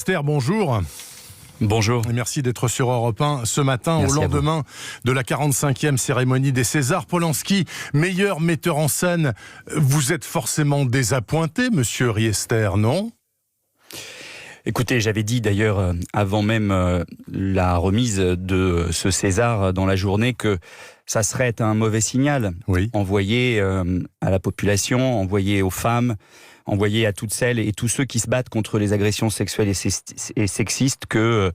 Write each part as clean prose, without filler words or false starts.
Esther, bonjour. Bonjour. Et merci d'être sur Europe 1 ce matin, Merci au lendemain de la 45e cérémonie des Césars. Polanski, meilleur metteur en scène. Vous êtes forcément désappointé, monsieur Riester, non ? Écoutez, j'avais dit d'ailleurs avant même la remise de ce César dans la journée que ça serait un mauvais signal envoyé à la population, envoyé aux femmes, envoyé à toutes celles et tous ceux qui se battent contre les agressions sexuelles et sexistes que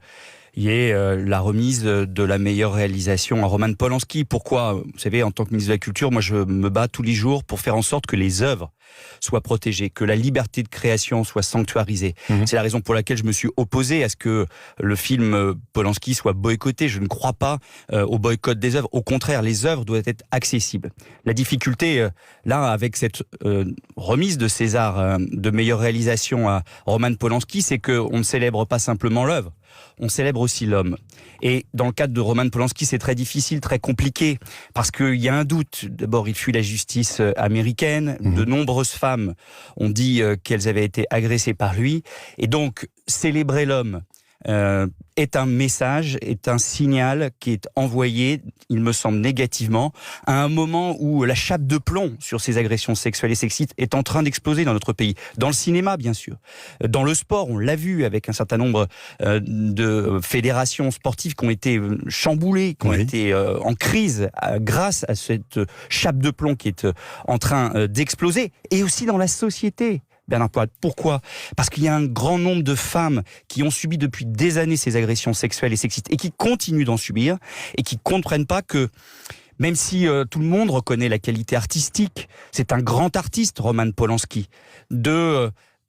il y ait la remise de la meilleure réalisation à Roman Polanski. Pourquoi ? Vous savez, en tant que ministre de la Culture, moi je me bats tous les jours pour faire en sorte que les œuvres soient protégées, que la liberté de création soit sanctuarisée. C'est la raison pour laquelle je me suis opposé à ce que le film Polanski soit boycotté. Je ne crois pas au boycott des œuvres. Au contraire, les œuvres doivent être accessibles. La difficulté, là, avec cette remise de César de meilleure réalisation à Roman Polanski, c'est qu'on ne célèbre pas simplement l'œuvre, on célèbre aussi l'homme. Et dans le cadre de Roman Polanski, c'est très difficile, très compliqué, parce qu'il y a un doute. D'abord, il fuit la justice américaine. De nombreuses femmes ont dit qu'elles avaient été agressées par lui. Et donc, célébrer l'homme est un message, est un signal qui est envoyé, il me semble négativement, à un moment où la chape de plomb sur ces agressions sexuelles et sexistes est en train d'exploser dans notre pays. Dans le cinéma, bien sûr. Dans le sport, on l'a vu avec un certain nombre de fédérations sportives qui ont été chamboulées, qui ont été en crise grâce à cette chape de plomb qui est en train d'exploser. Et aussi dans la société. Bernard Poirette. Pourquoi ? Parce qu'il y a un grand nombre de femmes qui ont subi depuis des années ces agressions sexuelles et sexistes et qui continuent d'en subir et qui ne comprennent pas que même si tout le monde reconnaît la qualité artistique, c'est un grand artiste, Roman Polanski,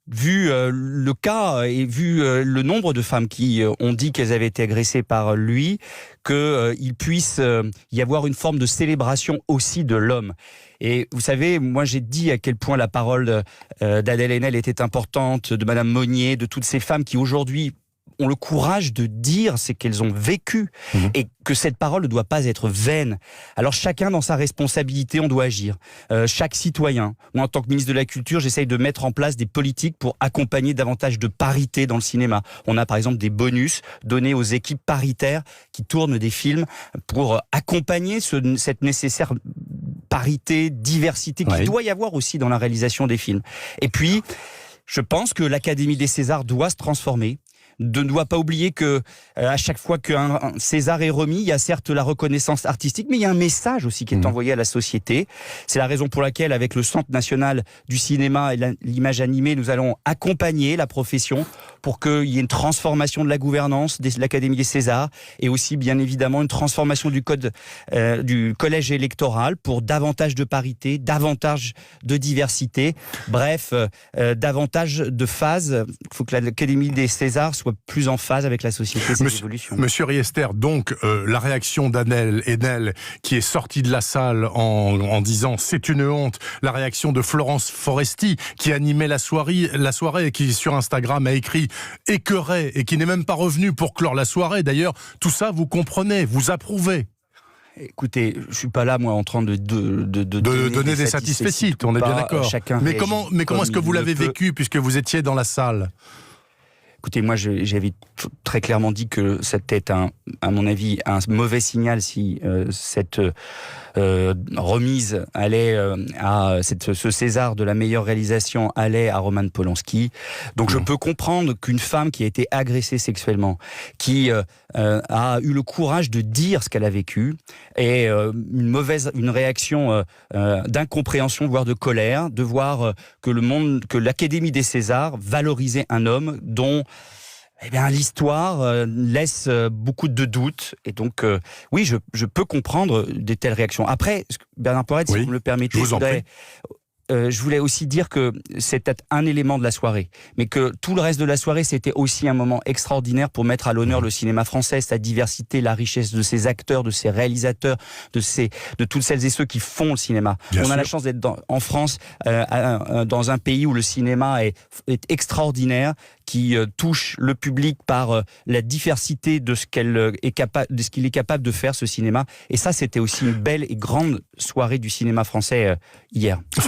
vu le cas et vu le nombre de femmes qui ont dit qu'elles avaient été agressées par lui, qu'il puisse y avoir une forme de célébration aussi de l'homme. Et vous savez, moi j'ai dit à quel point la parole d'Adèle Haenel était importante, de Madame Monnier, de toutes ces femmes qui aujourd'hui ont le courage de dire ce qu'elles ont vécu et que cette parole ne doit pas être vaine. Alors chacun dans sa responsabilité, on doit agir. Chaque citoyen. Moi en tant que ministre de la Culture, j'essaye de mettre en place des politiques pour accompagner davantage de parité dans le cinéma. On a par exemple des bonus donnés aux équipes paritaires qui tournent des films pour accompagner cette nécessaire parité, diversité qu'il doit y avoir aussi dans la réalisation des films. Et puis, je pense que l'Académie des Césars doit se transformer. Ne doit pas oublier que à chaque fois qu'un César est remis, il y a certes la reconnaissance artistique, mais il y a un message aussi qui est envoyé à la société. C'est la raison pour laquelle, avec le Centre national du cinéma et l'image animée, nous allons accompagner la profession pour qu'il y ait une transformation de la gouvernance de l'Académie des Césars et aussi, bien évidemment, une transformation du code du collège électoral pour davantage de parité, davantage de diversité, bref, davantage de phases. Il faut que l'Académie des Césars soit plus en phase avec la société et ses évolutions. Monsieur Riester, donc la réaction d'Adèle Haenel qui est sortie de la salle en disant c'est une honte, la réaction de Florence Foresti qui animait la soirée et qui sur Instagram a écrit écœuré et qui n'est même pas revenu pour clore la soirée. D'ailleurs, tout ça vous comprenez, vous approuvez. Écoutez, je suis pas là, moi, en train de donner des satisfecit, on est bien d'accord. Mais comment est-ce que vous l'avez vécu puisque vous étiez dans la salle ? Écoutez, moi, j'avais très clairement dit que c'était, à mon avis, un mauvais signal si cette remise allait à ce César de la meilleure réalisation allait à Roman Polanski. Donc, je peux comprendre qu'une femme qui a été agressée sexuellement, qui a eu le courage de dire ce qu'elle a vécu, ait une réaction d'incompréhension, voire de colère, de voir que l'Académie des Césars valorisait un homme dont l'histoire laisse beaucoup de doutes. Et donc, oui, je peux comprendre de telles réactions. Après, Bernard Poirette, si vous me le permettez, je voulais aussi dire que c'était un élément de la soirée, mais que tout le reste de la soirée, c'était aussi un moment extraordinaire pour mettre à l'honneur le cinéma français, sa diversité, la richesse de ses acteurs, de ses réalisateurs, de toutes celles et ceux qui font le cinéma. On a la chance d'être en France, dans un pays où le cinéma est extraordinaire, qui touche le public par la diversité de ce qu'il est capable de faire, ce cinéma. Et ça, c'était aussi une belle et grande soirée du cinéma français hier.